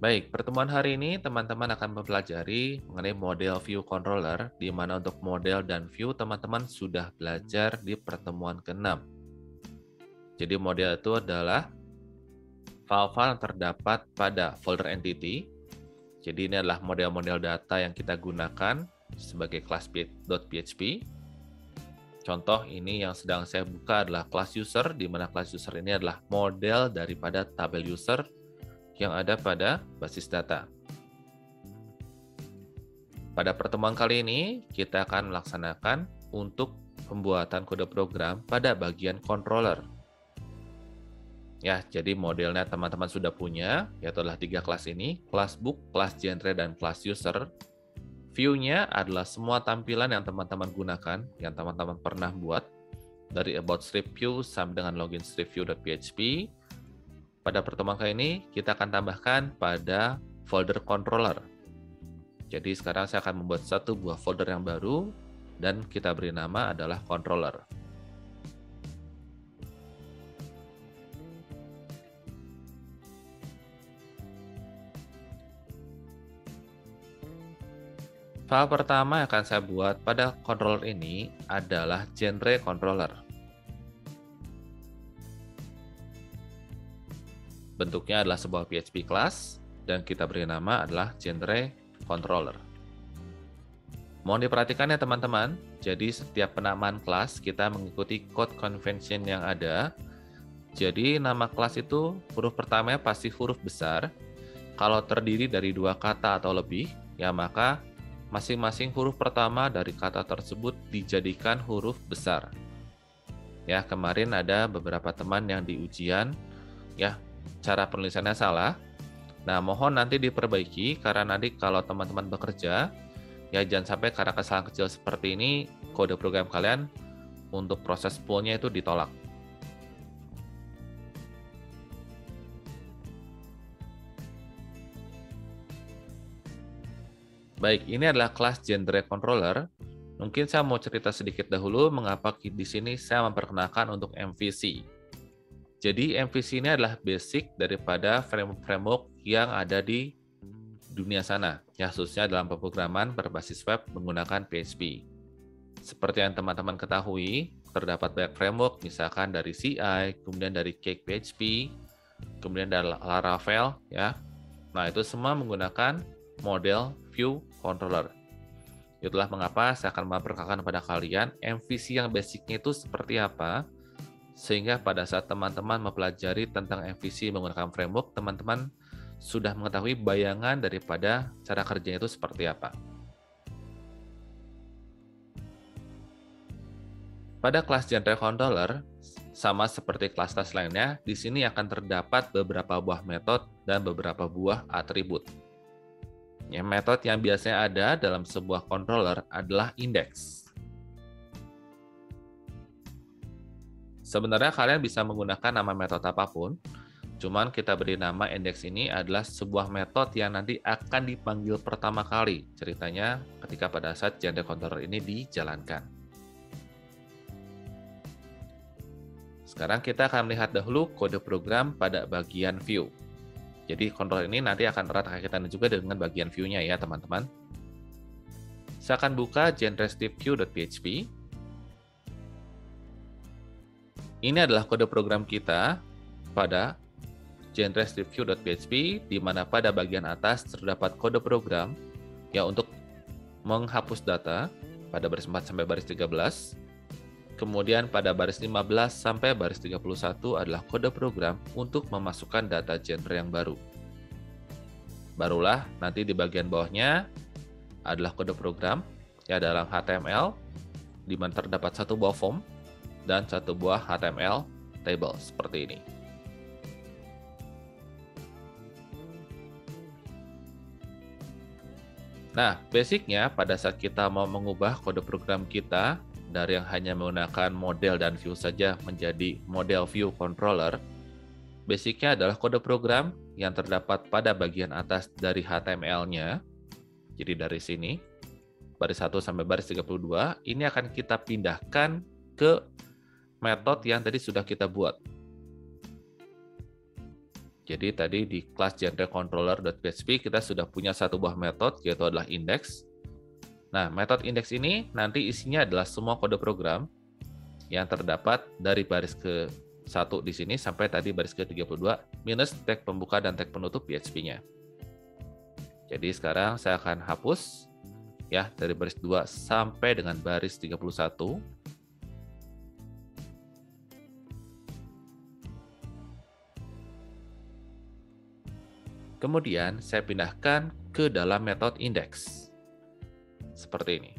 Baik, pertemuan hari ini teman-teman akan mempelajari mengenai model view controller, di mana untuk model dan view teman-teman sudah belajar di pertemuan ke-6. Jadi model itu adalah file-file yang terdapat pada folder entity. Jadi ini adalah model-model data yang kita gunakan sebagai class.php. Contoh ini yang sedang saya buka adalah class user, di mana class user ini adalah model daripada tabel user yang ada pada basis data. Pada pertemuan kali ini, kita akan melaksanakan untuk pembuatan kode program pada bagian controller. Ya, jadi modelnya teman-teman sudah punya, yaitu adalah 3 kelas ini, kelas book, kelas genre, dan kelas user. View-nya adalah semua tampilan yang teman-teman gunakan, yang teman-teman pernah buat, dari about strip view sampai dengan login strip view.php. Pada pertemuan kali ini, kita akan tambahkan pada folder controller. Jadi sekarang saya akan membuat satu buah folder yang baru, dan kita beri nama adalah controller. File pertama yang akan saya buat pada controller ini adalah genre controller. Bentuknya adalah sebuah PHP class, dan kita beri nama adalah genre controller. Mohon diperhatikan ya teman-teman, jadi setiap penamaan kelas kita mengikuti code convention yang ada. Jadi nama kelas itu huruf pertamanya pasti huruf besar. Kalau terdiri dari 2 kata atau lebih, ya maka masing-masing huruf pertama dari kata tersebut dijadikan huruf besar. Ya, kemarin ada beberapa teman yang di ujian, ya, cara penulisannya salah. Nah, mohon nanti diperbaiki, karena nanti kalau teman-teman bekerja, ya jangan sampai karena kesalahan kecil seperti ini, kode program kalian untuk proses pull-nya itu ditolak. Baik, ini adalah kelas genre controller. Mungkin saya mau cerita sedikit dahulu mengapa di sini saya memperkenalkan untuk MVC. Jadi MVC ini adalah basic daripada framework yang ada di dunia sana, ya khususnya dalam pemrograman berbasis web menggunakan PHP. Seperti yang teman-teman ketahui, terdapat banyak framework, misalkan dari CI, kemudian dari Cake PHP, kemudian dari Laravel, ya. Nah, itu semua menggunakan model view controller. Itulah mengapa saya akan memperkenalkan kepada kalian MVC yang basicnya itu seperti apa, sehingga pada saat teman-teman mempelajari tentang MVC menggunakan framework, teman-teman sudah mengetahui bayangan daripada cara kerjanya itu seperti apa. Pada kelas genre controller, sama seperti kelas-kelas lainnya, di sini akan terdapat beberapa buah metode dan beberapa buah atribut. Ya, metode yang biasanya ada dalam sebuah controller adalah index. Sebenarnya kalian bisa menggunakan nama metode apapun, cuman kita beri nama index ini adalah sebuah metode yang nanti akan dipanggil pertama kali, ceritanya ketika pada saat genre controller ini dijalankan. Sekarang kita akan melihat dahulu kode program pada bagian view. Jadi controller ini nanti akan erat kaitannya juga dengan bagian view-nya ya teman-teman. Saya akan buka genre-strip-view.php. Ini adalah kode program kita pada genre-strip-view.php, di mana pada bagian atas terdapat kode program ya untuk menghapus data pada baris 4 sampai baris 13. Kemudian pada baris 15 sampai baris 31 adalah kode program untuk memasukkan data genre yang baru. Barulah nanti di bagian bawahnya adalah kode program ya dalam HTML, di mana terdapat satu buah form dan satu buah HTML table seperti ini. Nah, basicnya pada saat kita mau mengubah kode program kita dari yang hanya menggunakan model dan view saja menjadi model view controller, basicnya adalah kode program yang terdapat pada bagian atas dari HTML-nya. Jadi dari sini, baris 1 sampai baris 32, ini akan kita pindahkan ke metode yang tadi sudah kita buat. Jadi tadi di kelas genrecontroller.php kita sudah punya satu buah metode, yaitu adalah index. Nah, metode index ini nanti isinya adalah semua kode program yang terdapat dari baris ke-1 di sini sampai tadi baris ke-32 minus tag pembuka dan tag penutup PHP-nya. Jadi sekarang saya akan hapus ya dari baris 2 sampai dengan baris 31. Kemudian saya pindahkan ke dalam metode index. Seperti ini.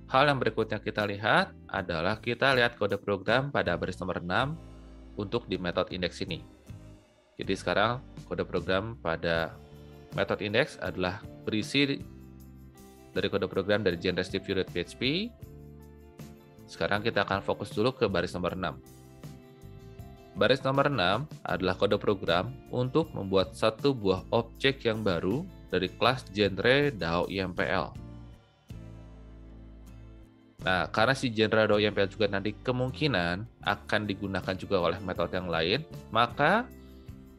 Hal yang berikutnya kita lihat adalah kita lihat kode program pada baris nomor 6 untuk di metode index ini. Jadi sekarang kode program pada metode index adalah berisi dari kode program dari genre stripview.php. Sekarang kita akan fokus dulu ke baris nomor 6. Baris nomor 6 adalah kode program untuk membuat satu buah objek yang baru dari kelas genre DAO-IMPL. Nah, karena si genre DAO-IMPL juga nanti kemungkinan akan digunakan juga oleh metode yang lain, maka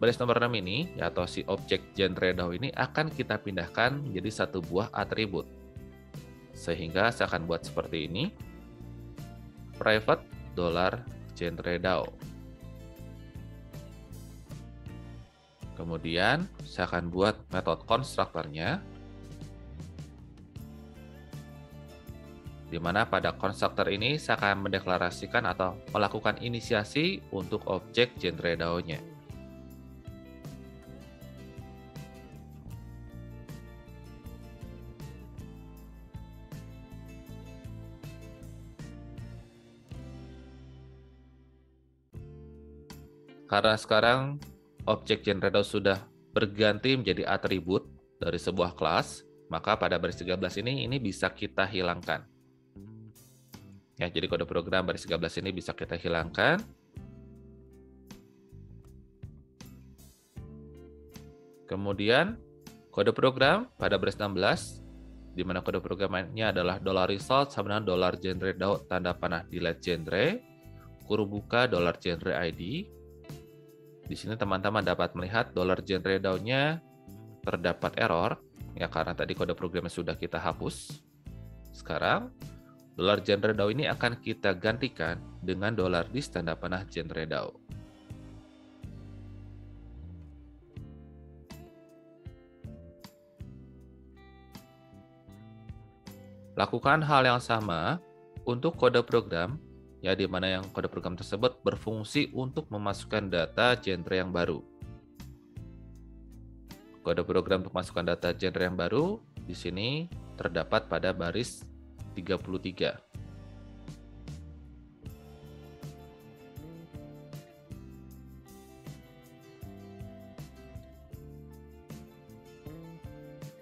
baris nomor 6 ini, atau si objek genre DAO ini akan kita pindahkan menjadi satu buah atribut. Sehingga saya akan buat seperti ini, private $genre DAO. Kemudian saya akan buat metode konstruktornya, di mana pada konstruktor ini saya akan mendeklarasikan atau melakukan inisiasi untuk objek genre DAO-nya. Karena sekarang objek genre DAO sudah berganti menjadi atribut dari sebuah kelas, maka pada baris 13 ini bisa kita hilangkan. Ya, jadi kode program baris 13 ini bisa kita hilangkan. Kemudian kode program pada baris 16, di mana kode programnya adalah $result sama dengan $genre DAO tanda panah delete genre, kurung buka $genre ID. Di sini teman-teman dapat melihat $genre DAO-nya terdapat error, ya karena tadi kode programnya sudah kita hapus. Sekarang, $genre DAO ini akan kita gantikan dengan $dis tanda panah genre DAO. Lakukan hal yang sama untuk kode program, ya di mana yang kode program tersebut berfungsi untuk memasukkan data genre yang baru. Kode program untuk masukkan data genre yang baru di sini terdapat pada baris 33.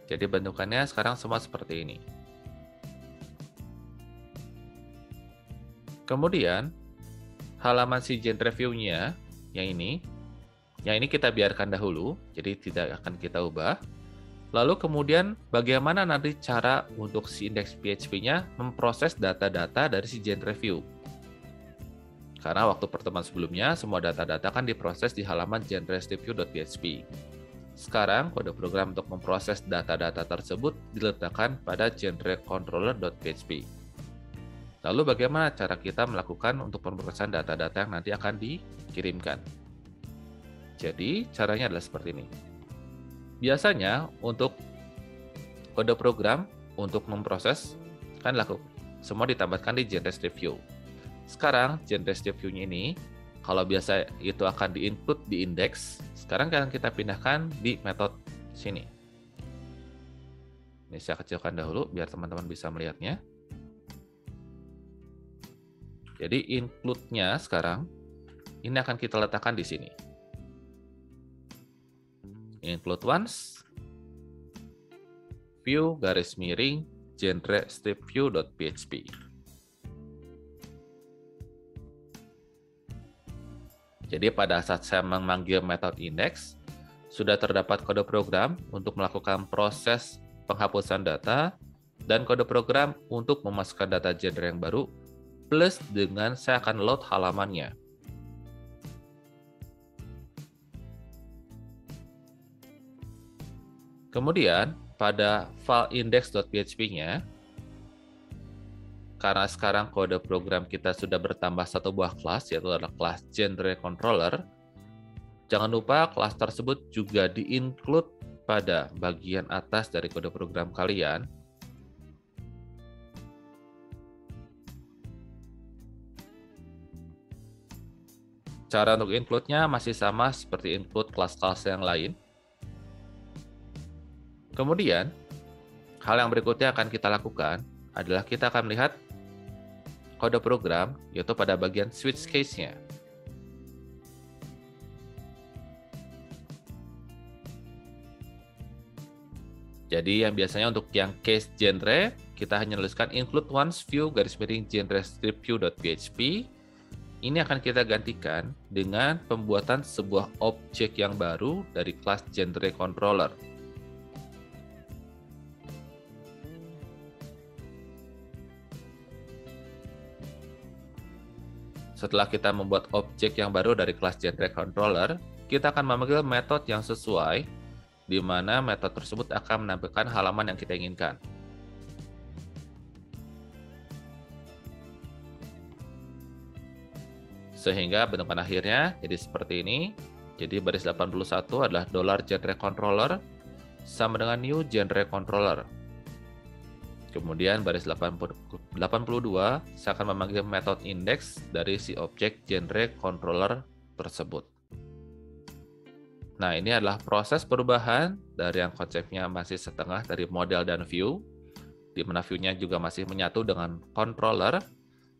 Jadi bentukannya sekarang semua seperti ini. Kemudian, halaman si genre view-nya, yang ini kita biarkan dahulu, jadi tidak akan kita ubah. Lalu kemudian, bagaimana nanti cara untuk si index PHP-nya memproses data-data dari si genre view. Karena waktu pertemuan sebelumnya, semua data-data kan diproses di halaman genrestripview.php. Sekarang, kode program untuk memproses data-data tersebut diletakkan pada genrecontroller.php. Lalu bagaimana cara kita melakukan untuk pemrosesan data-data yang nanti akan dikirimkan? Jadi caranya adalah seperti ini. Biasanya untuk kode program untuk memproses kan semua ditambahkan di genrestripview. Sekarang genrestripview-nya ini kalau biasa itu akan di-input di index, sekarang akan kita pindahkan di metode sini. Ini saya kecilkan dahulu biar teman-teman bisa melihatnya. Jadi include-nya sekarang ini akan kita letakkan di sini. Include once view garis miring genrestripview.php. Jadi pada saat saya memanggil metode index, sudah terdapat kode program untuk melakukan proses penghapusan data dan kode program untuk memasukkan data genre yang baru, plus dengan saya akan load halamannya. Kemudian, pada file index.php-nya, karena sekarang kode program kita sudah bertambah satu buah kelas, yaitu adalah kelas genre controller, jangan lupa kelas tersebut juga di-include pada bagian atas dari kode program kalian. Cara untuk include-nya masih sama seperti include kelas-kelas yang lain. Kemudian, hal yang berikutnya akan kita lakukan adalah kita akan melihat kode program, yaitu pada bagian switch case-nya. Jadi yang biasanya untuk yang case genre, kita hanya tuliskan include once view _genre strip view.php. Ini akan kita gantikan dengan pembuatan sebuah objek yang baru dari kelas genre controller. Setelah kita membuat objek yang baru dari kelas genre controller, kita akan memanggil metode yang sesuai, di mana metode tersebut akan menampilkan halaman yang kita inginkan. Sehingga bentukan akhirnya jadi seperti ini. Jadi baris 81 adalah $genre controller sama dengan new genre controller. Kemudian baris 82, saya akan memanggil metode index dari si objek genre controller tersebut. Nah, ini adalah proses perubahan dari yang konsepnya masih setengah dari model dan view, di mana view-nya juga masih menyatu dengan controller.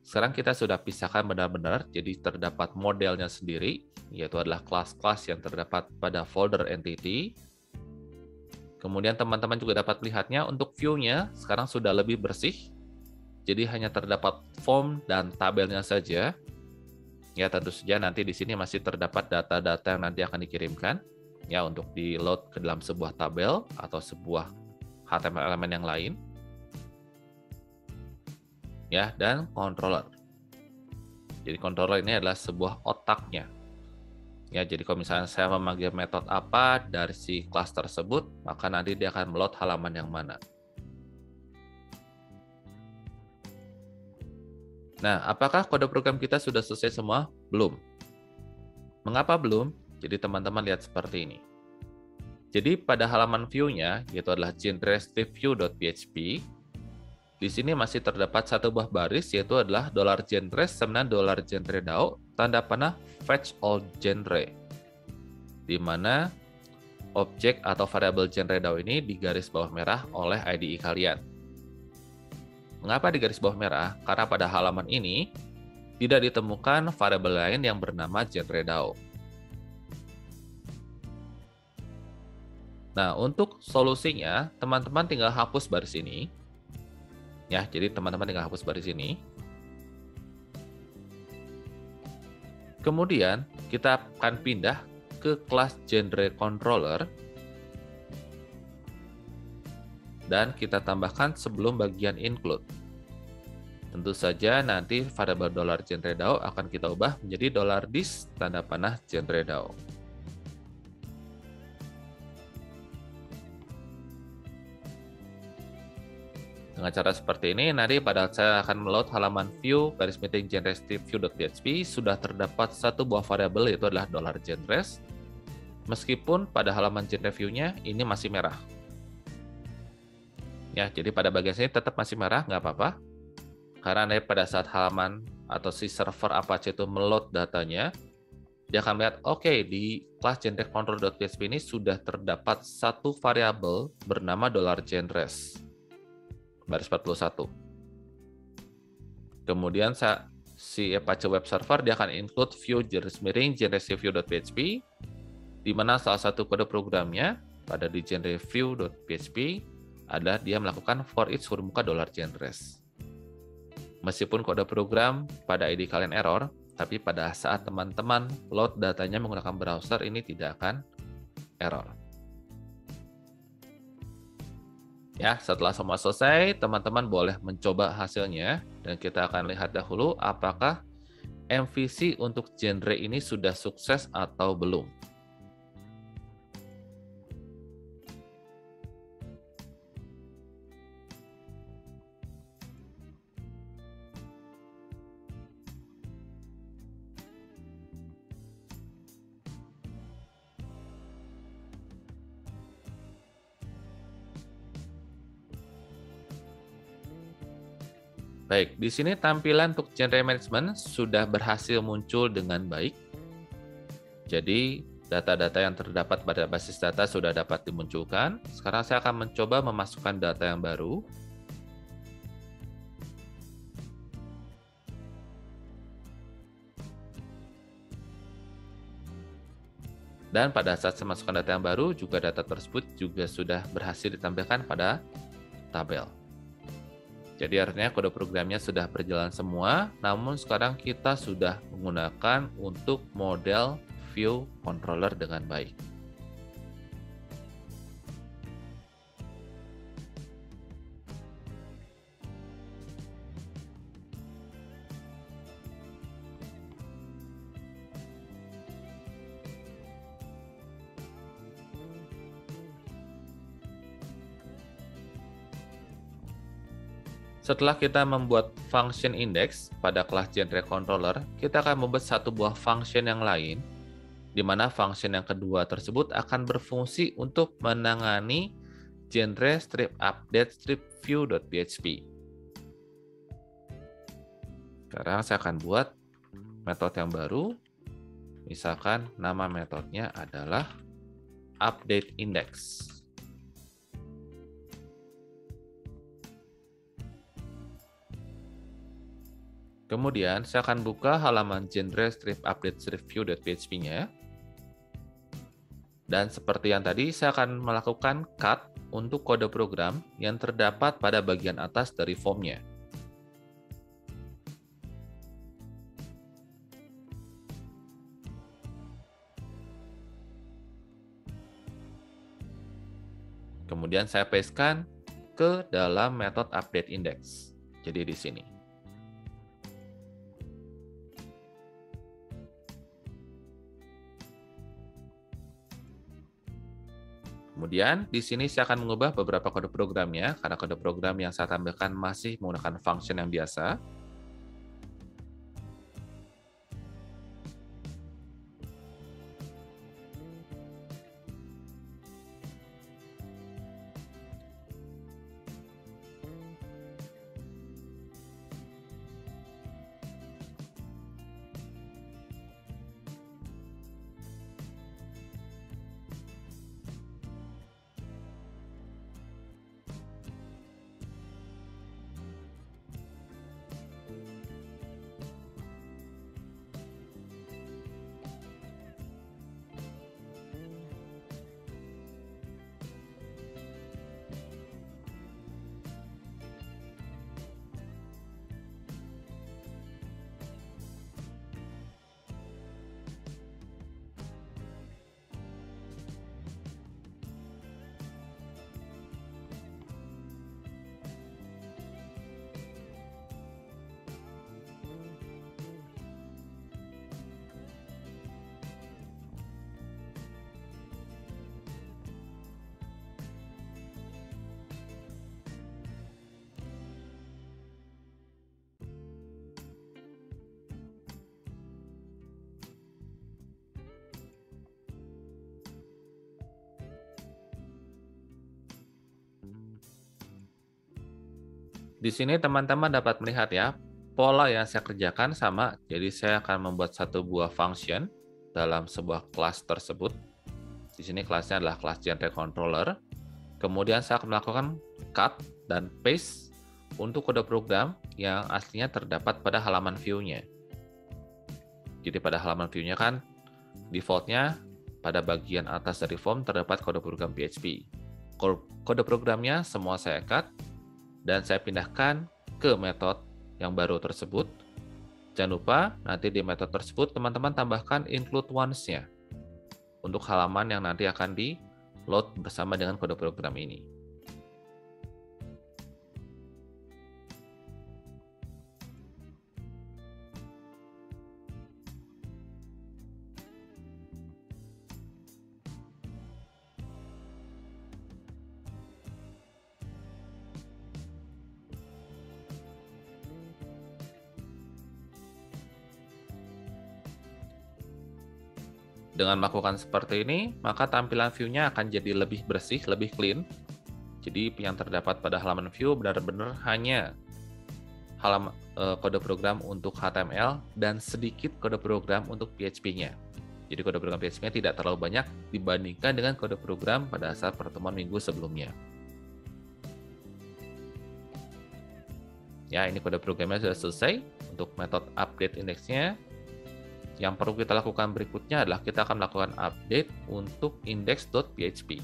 Sekarang kita sudah pisahkan benar-benar, jadi terdapat modelnya sendiri, yaitu adalah kelas-kelas yang terdapat pada folder entity. Kemudian teman-teman juga dapat melihatnya untuk view-nya sekarang sudah lebih bersih. Jadi hanya terdapat form dan tabelnya saja. Ya, tentu saja nanti di sini masih terdapat data-data yang nanti akan dikirimkan ya untuk di-load ke dalam sebuah tabel atau sebuah HTML elemen yang lain. Ya, dan controller. Jadi controller ini adalah sebuah otaknya. Ya, jadi kalau misalnya saya memanggil metode apa dari si kelas tersebut, maka nanti dia akan meload halaman yang mana. Nah, apakah kode program kita sudah selesai semua? Belum. Mengapa belum? Jadi teman-teman lihat seperti ini. Jadi pada halaman view-nya, yaitu adalah genre strip view.php, di sini masih terdapat satu buah baris, yaitu adalah $genre sama $genre DAO, tanda panah fetch all genre, di mana objek atau variabel genre DAO ini digaris bawah merah oleh IDE kalian. Mengapa digaris bawah merah? Karena pada halaman ini tidak ditemukan variabel lain yang bernama genre DAO. Nah, untuk solusinya, teman-teman tinggal hapus baris ini. Ya, jadi teman-teman tinggal hapus baris ini. Kemudian, kita akan pindah ke kelas genre controller. Dan kita tambahkan sebelum bagian include. Tentu saja nanti variabel $genre DAO akan kita ubah menjadi $dis tanda panah genre DAO. Dengan cara seperti ini, nanti pada saat saya akan meload halaman view garis miring genre strip view.php sudah terdapat satu buah variabel yaitu adalah $genres. Meskipun pada halaman genre view-nya ini masih merah. Ya, jadi pada bagian sini tetap masih merah, nggak apa-apa. Karena nanti pada saat halaman atau si server Apache itu meload datanya, dia akan melihat, oke, di kelas genre control.php ini sudah terdapat satu variabel bernama $genres. Baris 41. Kemudian si Apache Web Server dia akan include view garis miring genre view.php, di mana salah satu kode programnya pada di genre view.php adalah dia melakukan for each huruf muka $genres. Meskipun kode program pada ID kalian error, tapi pada saat teman-teman load datanya menggunakan browser ini tidak akan error. Ya, setelah semua selesai, teman-teman boleh mencoba hasilnya, dan kita akan lihat dahulu apakah MVC untuk genre ini sudah sukses atau belum. Baik, di sini tampilan untuk genre management sudah berhasil muncul dengan baik. Jadi, data-data yang terdapat pada basis data sudah dapat dimunculkan. Sekarang saya akan mencoba memasukkan data yang baru. Dan pada saat saya masukkan data yang baru, juga data tersebut juga sudah berhasil ditampilkan pada tabel. Jadi artinya kode programnya sudah berjalan semua, namun sekarang kita sudah menggunakan untuk model view controller dengan baik. Setelah kita membuat function index pada kelas genre controller, kita akan membuat satu buah function yang lain, di mana function yang kedua tersebut akan berfungsi untuk menangani genre strip update strip view.php. Sekarang saya akan buat metode yang baru, misalkan nama metodenya adalah update index. Kemudian saya akan buka halaman genre strip update strip view.php-nya. Dan seperti yang tadi, saya akan melakukan cut untuk kode program yang terdapat pada bagian atas dari form-nya. Kemudian saya pastekan ke dalam metode update index. Jadi di sini. Kemudian di sini saya akan mengubah beberapa kode programnya, karena kode program yang saya tampilkan masih menggunakan function yang biasa. Di sini teman-teman dapat melihat ya, pola yang saya kerjakan sama. Jadi saya akan membuat satu buah function dalam sebuah kelas tersebut. Di sini kelasnya adalah kelas genre controller. Kemudian saya akan melakukan cut dan paste untuk kode program yang aslinya terdapat pada halaman view-nya. Jadi pada halaman view-nya kan default-nya pada bagian atas dari form terdapat kode program PHP. Kode programnya semua saya cut dan saya pindahkan ke metode yang baru tersebut. Jangan lupa nanti di metode tersebut teman-teman tambahkan include once-nya untuk halaman yang nanti akan di-load bersama dengan kode program ini. Dengan melakukan seperti ini, maka tampilan view-nya akan jadi lebih bersih, lebih clean. Jadi yang terdapat pada halaman view benar-benar hanya kode program untuk HTML dan sedikit kode program untuk PHP-nya. Jadi kode program PHP-nya tidak terlalu banyak dibandingkan dengan kode program pada saat pertemuan minggu sebelumnya. Ya, ini kode programnya sudah selesai. Untuk metode update indeksnya, yang perlu kita lakukan berikutnya adalah kita akan melakukan update untuk index.php.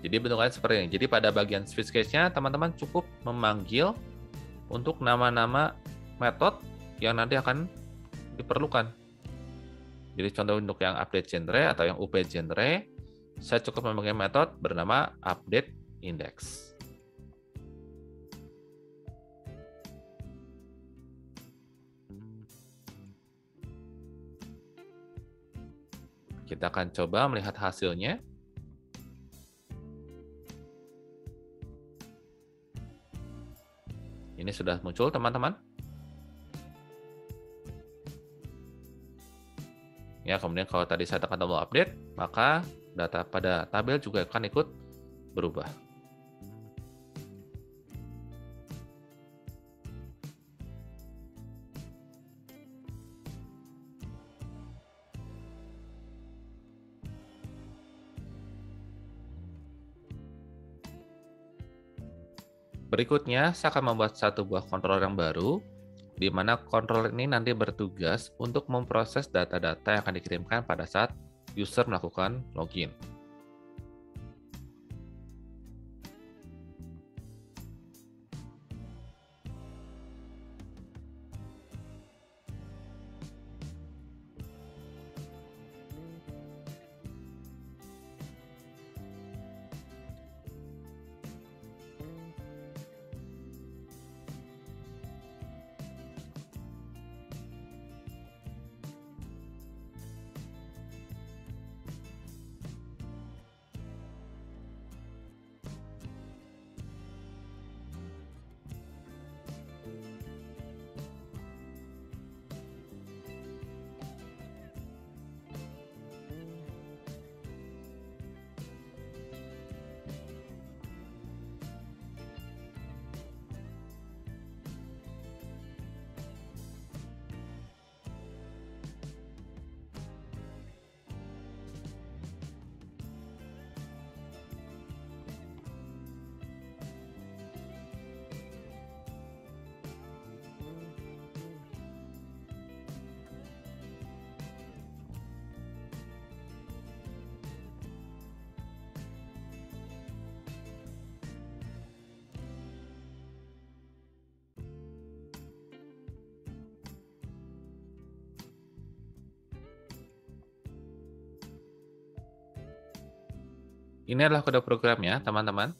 Jadi bentuknya seperti ini. Jadi pada bagian switch case-nya, teman-teman cukup memanggil untuk nama-nama metode yang nanti akan diperlukan. Jadi contoh untuk yang update genre atau yang up genre, saya cukup memakai metode bernama update index. Kita akan coba melihat hasilnya. Ini sudah muncul, teman-teman. Ya, kemudian kalau tadi saya tekan tombol update, maka data pada tabel juga akan ikut berubah. Berikutnya, saya akan membuat satu buah controller yang baru, di mana controller ini nanti bertugas untuk memproses data-data yang akan dikirimkan pada saat user melakukan login. Ini adalah kode programnya, teman-teman.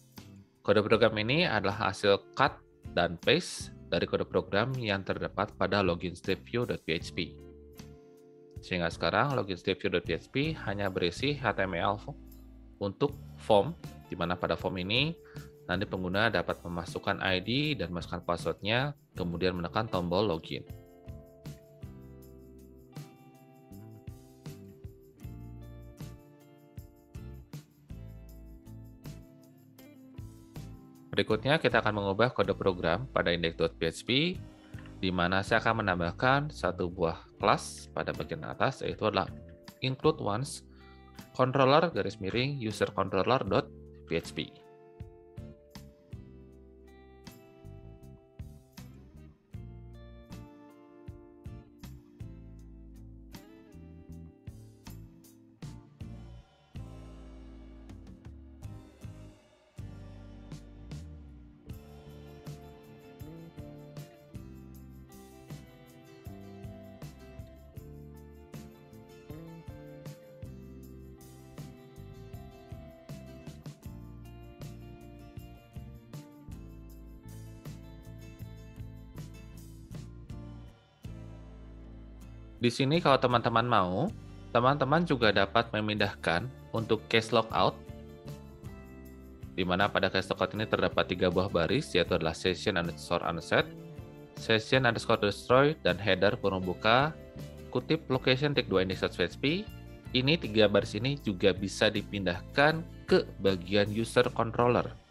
Kode program ini adalah hasil cut dan paste dari kode program yang terdapat pada login-step-view.php. Sehingga sekarang login-step-view.php hanya berisi HTML untuk form, di mana pada form ini nanti pengguna dapat memasukkan ID dan memasukkan passwordnya, kemudian menekan tombol login. Berikutnya kita akan mengubah kode program pada index.php, di mana saya akan menambahkan satu buah kelas pada bagian atas, yaitu adalah include once controller user controller.php. Di sini kalau teman-teman mau, teman-teman juga dapat memindahkan untuk case logout, di mana pada case logout ini terdapat 3 buah baris, yaitu adalah session underscore unset, session underscore destroy, dan header kurung buka, kutip location take 2 index.php. Ini 3 baris ini juga bisa dipindahkan ke bagian user controller.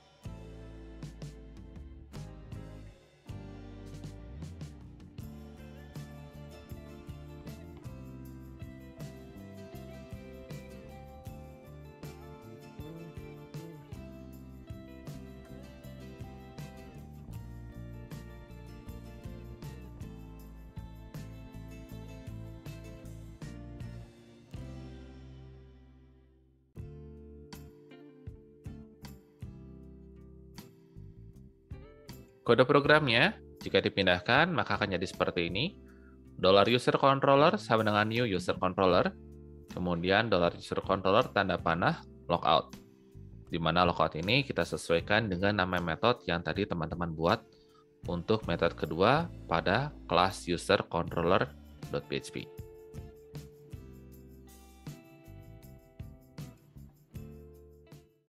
Kode programnya, jika dipindahkan, maka akan jadi seperti ini. $user_controller sama dengan new user controller. Kemudian $user_controller tanda panah logout. Di mana logout ini kita sesuaikan dengan nama metode yang tadi teman-teman buat untuk metode kedua pada kelas user_controller.php.